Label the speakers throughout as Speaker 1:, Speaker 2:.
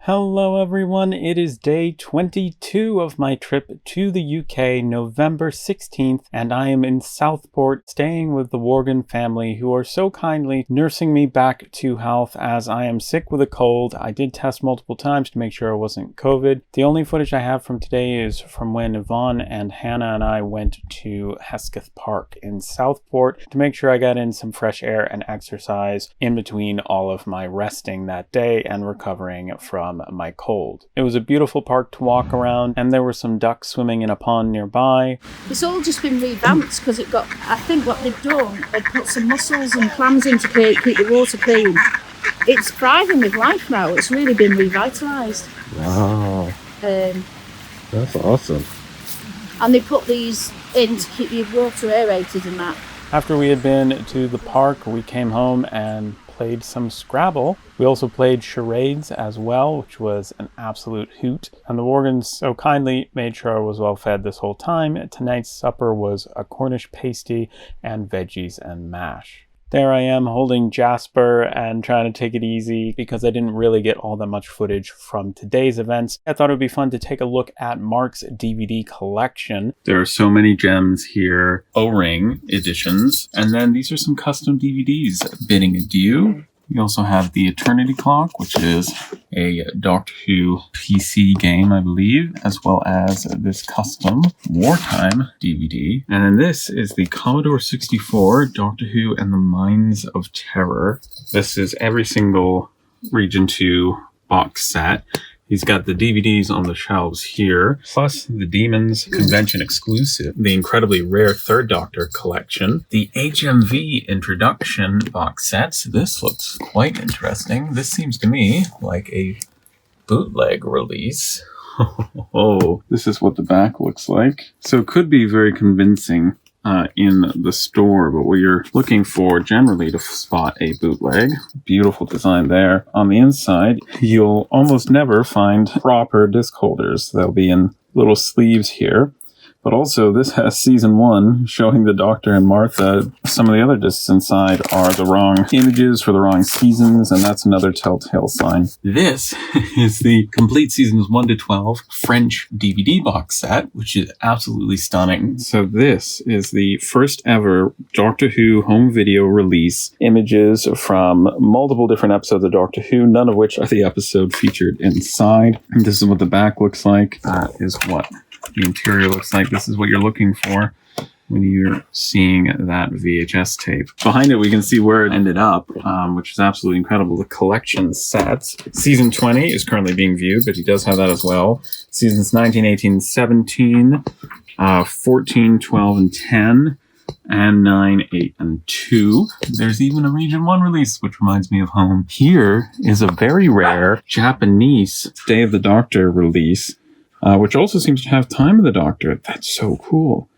Speaker 1: Hello everyone, it is day 22 of my trip to the UK, November 16th, and I am in Southport staying with the Worgan family who are so kindly nursing me back to health as I am sick with a cold. I did test multiple times to make sure it wasn't COVID. The only footage I have from today is from when Yvonne and Hannah and I went to Hesketh Park in Southport to make sure I got in some fresh air and exercise in between all of my resting that day and recovering from my cold. It was a beautiful park to walk around, and there were some ducks swimming in a pond nearby.
Speaker 2: It's all just been revamped because it got, I think what they've done, they've put some mussels and clams in to keep the water clean. It's thriving with life now. It's really been revitalised.
Speaker 3: Wow. That's awesome.
Speaker 2: And they put these in to keep your water aerated and that.
Speaker 1: After we had been to the park, we came home and played some Scrabble. We also played charades as well, which was an absolute hoot. And the Worgans so kindly made sure I was well fed this whole time. Tonight's supper was a Cornish pasty and veggies and mash. There I am holding Jasper and trying to take it easy because I didn't really get all that much footage from today's events. I thought it would be fun to take a look at Mark's DVD collection. There are so many gems here, O-ring editions, and then these are some custom DVDs. Bidding Adieu. We also have the Eternity Clock, which is a Doctor Who PC game, I believe, as well as this custom Wartime DVD. And then this is the Commodore 64, Doctor Who and the Mines of Terror. This is every single Region 2 box set. He's got the DVDs on the shelves here, plus the Demons Convention exclusive, the incredibly rare Third Doctor collection, the HMV introduction box sets. This looks quite interesting. This seems to me like a bootleg release. Oh, this is what the back looks like. So it could be very convincing in the store, but what you're looking for generally to spot a bootleg. Beautiful design there. On the inside, you'll almost never find proper disc holders. They'll be in little sleeves here. But also, this has season 1 showing the Doctor and Martha. Some of the other discs inside are the wrong images for the wrong seasons, and that's another telltale sign. This is the complete seasons 1 to 12 French DVD box set, which is absolutely stunning. So this is the first ever Doctor Who home video release. Images from multiple different episodes of Doctor Who, none of which are the episode featured inside. And this is what the back looks like. That is what the interior looks like. This is what you're looking for when you're seeing that VHS tape. Behind it, we can see where it ended up, which is absolutely incredible. The collection sets. Season 20 is currently being viewed, but he does have that as well. Seasons 19, 18, 17, 14, 12, and 10, and 9, 8, and 2. There's even a Region 1 release, which reminds me of home. Here is a very rare Japanese Day of the Doctor release, which also seems to have Time of the Doctor. That's so cool.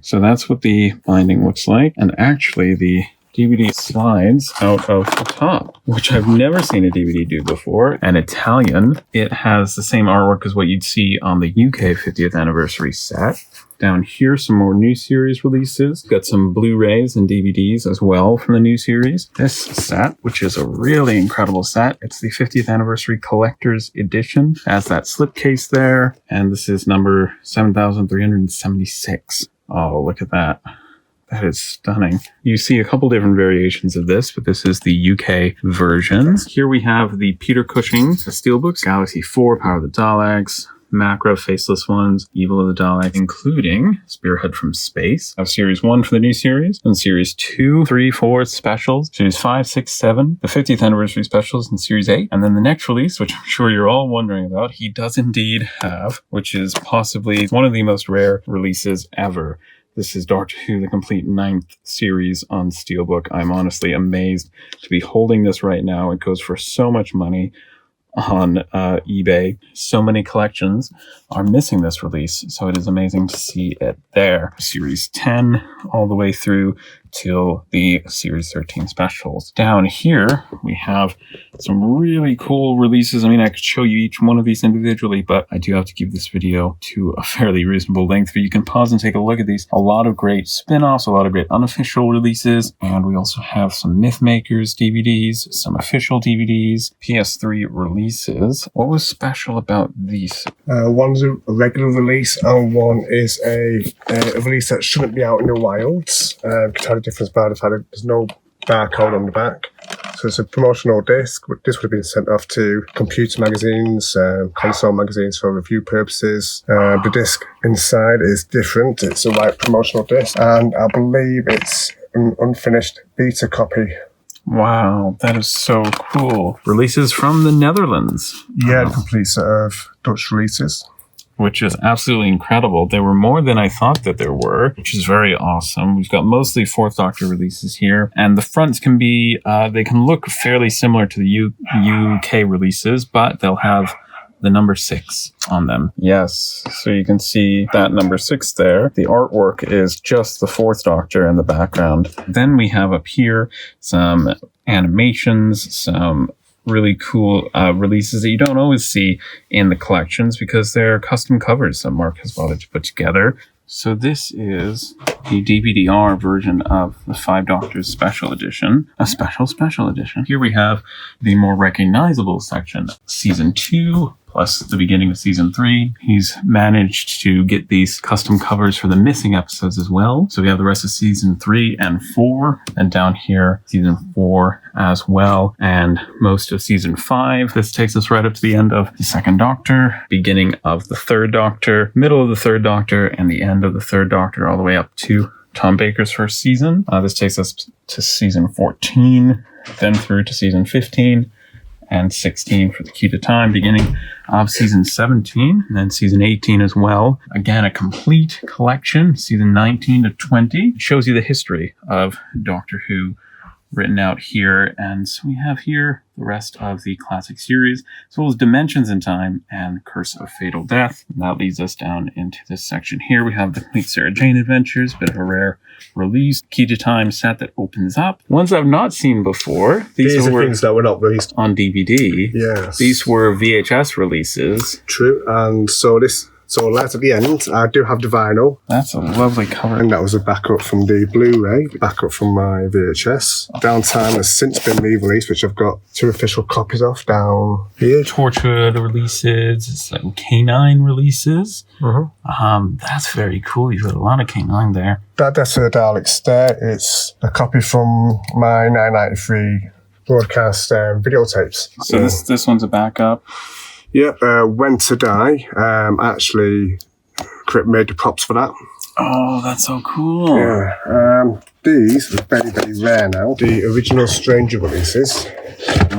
Speaker 1: So that's what the binding looks like. And actually, the DVD slides out of the top, which I've never seen a DVD do before. And Italian, it has the same artwork as what you'd see on the UK 50th anniversary set. Down here, some more new series releases. Got some Blu-rays and DVDs as well from the new series. This set, which is a really incredible set, it's the 50th anniversary collector's edition. Has that slipcase there, and this is number 7376. Oh, look at that. That is stunning. You see a couple different variations of this, but this is the UK versions. Here we have the Peter Cushing Steelbooks, Galaxy 4, Power of the Daleks, Macro, Faceless Ones, Evil of the Daleks, including Spearhead from Space. I have Series 1 for the new series, and Series 2, 3, 4 specials, Series 5, 6, 7, the 50th anniversary specials, and Series 8. And then the next release, which I'm sure you're all wondering about, he does indeed have, which is possibly one of the most rare releases ever. This is Doctor Who, the complete 9th series on Steelbook. I'm honestly amazed to be holding this right now. It goes for so much money on eBay. So many collections are missing this release, so it is amazing to see it there. Series 10 all the way through till the Series 13 specials. Down here, we have some really cool releases. I mean, I could show you each one of these individually, but I do have to keep this video to a fairly reasonable length, but you can pause and take a look at these. A lot of great spin-offs, a lot of great unofficial releases, and we also have some Mythmakers DVDs, some official DVDs, PS3 releases. What was special about these?
Speaker 4: One's a regular release, and one is a release that shouldn't be out in the wilds. Could tell the difference by the fact that there's no barcode on the back. So it's a promotional disc. This would have been sent off to computer magazines, console magazines for review purposes. The disc inside is different. It's a white promotional disc, and I believe it's an unfinished beta copy.
Speaker 1: Wow, that is so cool. Releases from the Netherlands.
Speaker 4: Yeah, the complete set of Dutch releases.
Speaker 1: Which is absolutely incredible. There were more than I thought that there were, which is very awesome. We've got mostly Fourth Doctor releases here, and the fronts can be, they can look fairly similar to the UK releases, but they'll have the number 6 on them. Yes, so you can see that number 6 there. The artwork is just the Fourth Doctor in the background. Then we have up here some animations, some really cool releases that you don't always see in the collections because they're custom covers that Mark has bothered to put together. So this is the DVD-R version of the Five Doctors Special Edition, a special edition. Here we have the more recognizable section, Season 2, plus the beginning of Season 3. He's managed to get these custom covers for the missing episodes as well. So we have the rest of Season 3 and 4, and down here, Season 4 as well, and most of Season 5. This takes us right up to the end of the Second Doctor, beginning of the Third Doctor, middle of the Third Doctor, and the end of the Third Doctor, all the way up to Tom Baker's first season. This takes us to Season 14, then through to Season 15, and 16 for the Key to Time, beginning of Season 17, and then Season 18 as well. Again, a complete collection, Season 19 to 20. It shows you the history of Doctor Who written out here, and so we have here the rest of the classic series, as well as Dimensions in Time and Curse of Fatal Death. And that leads us down into this section here. We have the complete Sarah Jane Adventures, bit of a rare release. Key to Time set that opens up. Ones I've not seen before.
Speaker 4: These are things that were not released
Speaker 1: on DVD.
Speaker 4: Yes.
Speaker 1: These were VHS releases.
Speaker 4: True, and so right at the end, I do have the vinyl.
Speaker 1: That's a lovely cover.
Speaker 4: And that was a backup from the Blu-ray, backup from my VHS. Downtime has since been re-released, which I've got 2 official copies of down here.
Speaker 1: Torchwood releases, some K9 releases.
Speaker 4: Mm-hmm.
Speaker 1: That's very cool. You've got a lot of K9 there.
Speaker 4: That's a Dalek Stare. It's a copy from my 1993 broadcast videotapes.
Speaker 1: So this one's a backup.
Speaker 4: Yep, When to Die. Actually, Crip made the props for that.
Speaker 1: Oh, that's so cool.
Speaker 4: Yeah. These are very, very rare now. The original Stranger releases.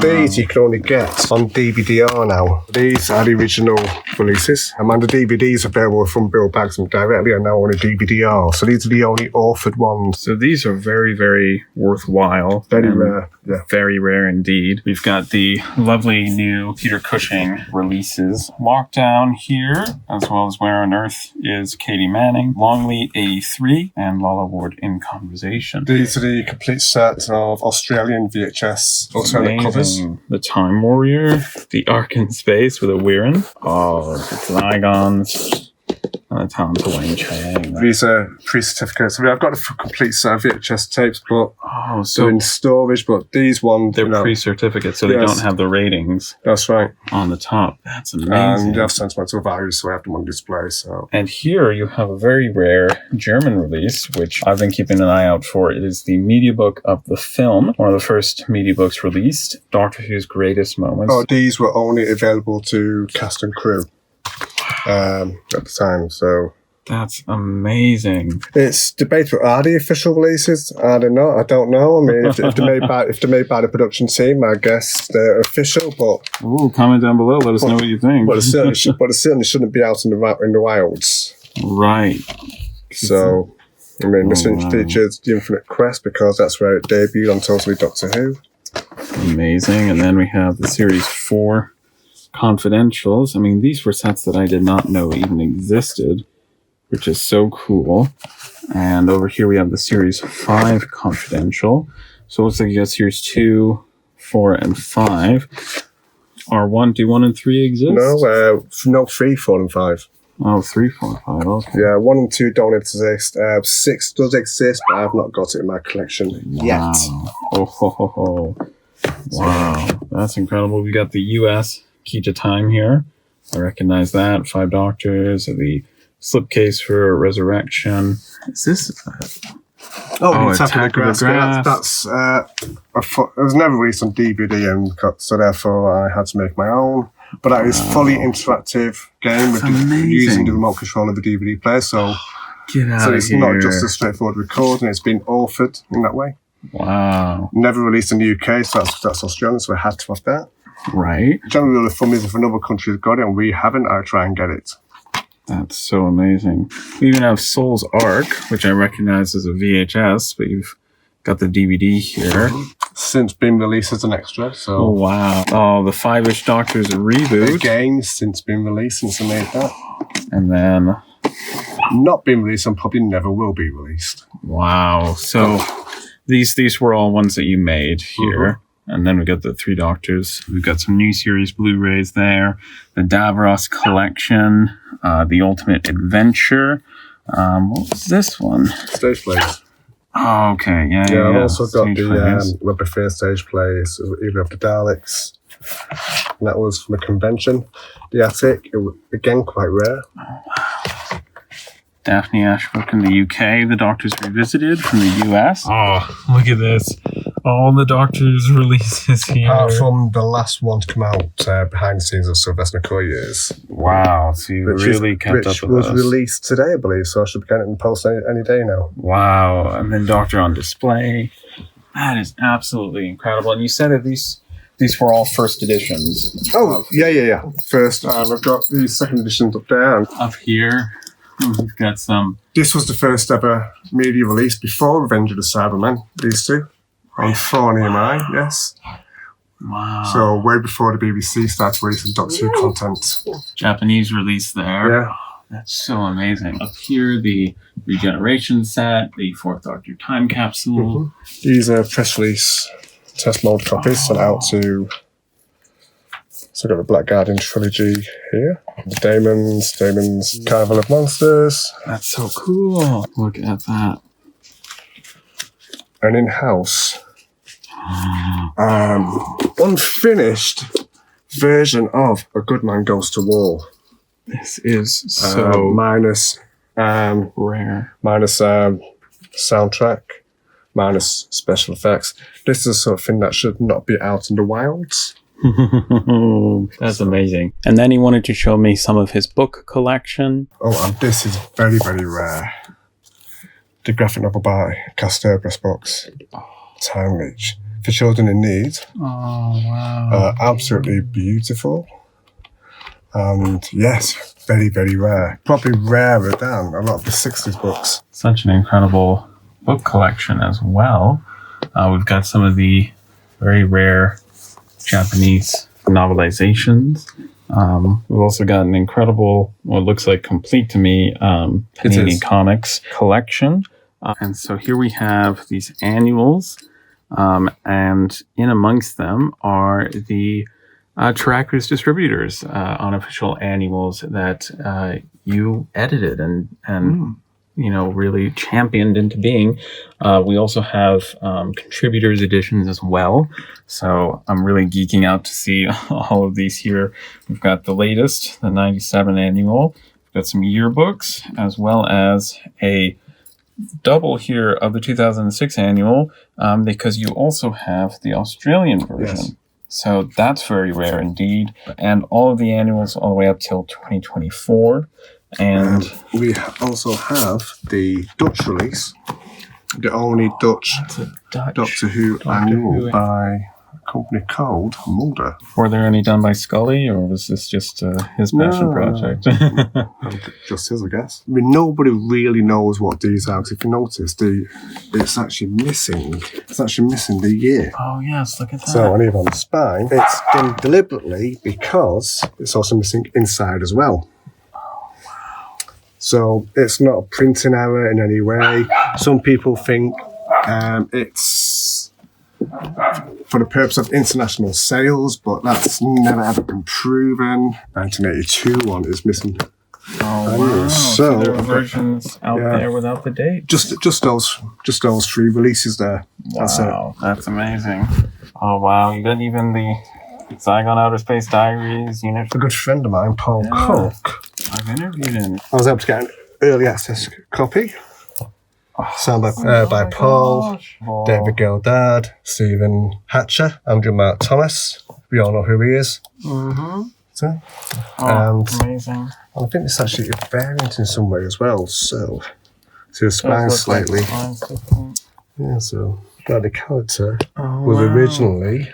Speaker 4: These you can only get on DVD-R now. These are the original releases. And the DVDs available from Bill Bagsham directly are now on a DVD-R. So these are the only authored ones.
Speaker 1: So these are very, very worthwhile.
Speaker 4: Very rare. Yeah.
Speaker 1: Very rare indeed. We've got the lovely new Peter Cushing releases. Lockdown here, as well as Where on Earth is Katie Manning, Longley 83, and Lala Ward in Conversation.
Speaker 4: These are the complete set of Australian VHS alternate covers.
Speaker 1: The Time Warrior, the Ark in Space with a Wirren. Oh, the Zygons. And the Talent of Wayne Chang.
Speaker 4: These are pre-certificates. I mean, I've got a complete set of VHS tapes, but
Speaker 1: so
Speaker 4: they're in storage. But these ones,
Speaker 1: they're pre-certificates, so they don't have the ratings.
Speaker 4: That's right.
Speaker 1: On the top. That's amazing.
Speaker 4: And they have sentimental value, so I have them on display. So.
Speaker 1: And here you have a very rare German release, which I've been keeping an eye out for. It is the media book of the film, one of the first media books released, Doctor Who's Greatest Moments.
Speaker 4: Oh, these were only available to cast and crew at the time, so
Speaker 1: that's amazing.
Speaker 4: It's debatable. Are the official releases? I don't know. I mean, if they're made by the production team, I guess they're official. But
Speaker 1: comment down below. Let us know what you think.
Speaker 4: But it certainly shouldn't be out in the wilds.
Speaker 1: Right.
Speaker 4: So, I mean, this features The Infinite Quest because that's where it debuted on Totally Doctor Who.
Speaker 1: Amazing. And then we have the Series 4 Confidentials. I mean, these were sets that I did not know even existed, which is so cool. And over here we have the Series 5 Confidential. So it looks like you got Series 2, 4, and 5. Are 1, do 1 and 3 exist?
Speaker 4: No, 3, 4, and 5.
Speaker 1: Oh, 3, 4, 5, okay.
Speaker 4: Yeah, 1 and 2 don't exist. 6 does exist, but I've not got it in my collection yet.
Speaker 1: Oh, ho, ho, ho. Wow, that's incredible. We got the US Key to Time here. I recognize that. 5 Doctors, the slipcase for Resurrection. Is this?
Speaker 4: The Attack of the Grass. It was never released on DVD, and so therefore I had to make my own. But that is fully interactive game with using the remote control of the DVD player. So it's not just a straightforward recording. It's been authored in that way.
Speaker 1: Wow.
Speaker 4: Never released in the UK, so that's Australian. So I had to have that.
Speaker 1: Right.
Speaker 4: Generally, the fun is if another country has got it and we haven't, I try and get it.
Speaker 1: That's so amazing. We even have Soul's Arc, which I recognize as a VHS, but you've got the DVD here.
Speaker 4: Since been released as an extra, so...
Speaker 1: Oh, wow. Oh, the 5-ish Doctors reboot.
Speaker 4: Again, since been released, since I made that.
Speaker 1: And then...
Speaker 4: Not been released and probably never will be released.
Speaker 1: Wow. So these were all ones that you made here. And then we got the 3 Doctors. We've got some new series Blu-rays there. The Davros Collection. The Ultimate Adventure. What was this one?
Speaker 4: Stage plays.
Speaker 1: Oh, okay. Yeah.
Speaker 4: I've also got the Rubber Fair stage plays, even of the Daleks. And that was from a convention. The Attic, it was, again, quite rare.
Speaker 1: Oh, wow. Daphne Ashbrook in the UK. The Doctors Revisited from the US. Oh, look at this. All the Doctors releases here.
Speaker 4: Apart from the last one to come out behind the scenes of Sylvester McCoy years.
Speaker 1: Wow, so you really kept up with
Speaker 4: Which was
Speaker 1: us.
Speaker 4: released today, I believe, so I should be getting it in the post any day now.
Speaker 1: Wow, and then Doctor on Display. That is absolutely incredible. And you said that these were all first editions.
Speaker 4: Oh, yeah. First, I've got the second editions up there. And
Speaker 1: up here, we've got some...
Speaker 4: This was the first ever media release before Revenge of the Cybermen, these two. On 4 EMI, yes.
Speaker 1: Wow.
Speaker 4: So way before the BBC started releasing Doctor Who content.
Speaker 1: Japanese release there.
Speaker 4: Yeah.
Speaker 1: That's so amazing. Up here, the Regeneration set, the 4th Doctor Time Capsule.
Speaker 4: These are press release test mold copies sent out to... So I've got the Black Guardian trilogy here. The Damon's Carnival of Monsters.
Speaker 1: That's so cool. Look at that.
Speaker 4: An in-house unfinished version of A Good Man Goes to War.
Speaker 1: This is so
Speaker 4: minus
Speaker 1: rare.
Speaker 4: Minus soundtrack, minus special effects. This is the sort of thing that should not be out in the wilds.
Speaker 1: That's amazing. And then he wanted to show me some of his book collection.
Speaker 4: Oh, and this is very, very rare. The graphic novel by Casterbrus books, Time Reach, for children in need.
Speaker 1: Oh, wow.
Speaker 4: Absolutely beautiful. And yes, very, very rare. Probably rarer than a lot of the 60s books.
Speaker 1: Such an incredible book collection as well. We've got some of the very rare Japanese novelizations. We've also got an incredible, what looks like complete to me, Panini Comics collection. And so here we have these annuals, and in amongst them are the Trackers Distributors unofficial annuals that you edited and really championed into being. We also have contributors editions as well. So I'm really geeking out to see all of these here. We've got the latest, the 97 annual. We've got some yearbooks, as well as a double here of the 2006 annual, because you also have the Australian version. Yes. So that's very rare indeed. And all of the annuals all the way up till 2024. And
Speaker 4: we also have the Dutch release, the only Dutch Doctor Who annual by a company called Mulder.
Speaker 1: Were there any done by Scully, or was this just his passion project?
Speaker 4: Just his, I guess. I mean, nobody really knows what these are, because if you notice, it's actually missing. It's actually missing the year.
Speaker 1: Oh, yes, look at that.
Speaker 4: So, and even on the spine, it's done deliberately because it's also missing inside as well. So it's not a printing error in any way. Some people think it's for the purpose of international sales, but that's never ever been proven. 1982 one is missing.
Speaker 1: Oh wow!
Speaker 4: So
Speaker 1: there are versions out there without the date.
Speaker 4: Just those 3 releases there.
Speaker 1: Wow, that's amazing. Oh wow! You got even the Zygon Outer Space Diaries unit.
Speaker 4: A good friend of mine, Paul Cook.
Speaker 1: I've interviewed him.
Speaker 4: I was able to get an early access copy. Signed by Paul, David Gildard, Stephen Hatcher, Andrew Mark Thomas. We all know who he is. Mm-hmm. So,
Speaker 1: amazing.
Speaker 4: I think it's actually a variant in some way as well. So the spine slightly. Yeah, so the character was originally.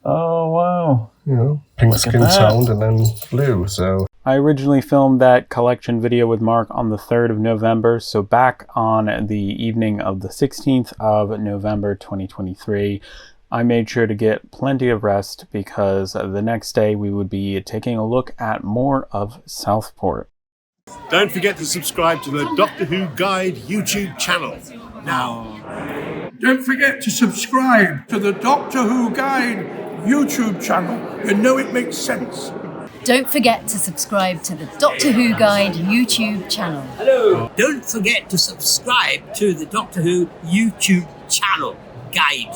Speaker 1: Oh wow!
Speaker 4: You know, pink skin toned and then blue. So.
Speaker 1: I originally filmed that collection video with Mark on the 3rd of November, so back on the evening of the 16th of November 2023, I made sure to get plenty of rest because the next day we would be taking a look at more of Southport.
Speaker 5: Don't forget to subscribe to the Doctor Who Guide YouTube channel. Now,
Speaker 6: don't forget to subscribe to the Doctor Who Guide YouTube channel. You know it makes sense.
Speaker 7: Don't forget to subscribe to the Doctor Who Guide YouTube channel.
Speaker 8: Hello! Don't forget to subscribe to the Doctor Who YouTube channel guide.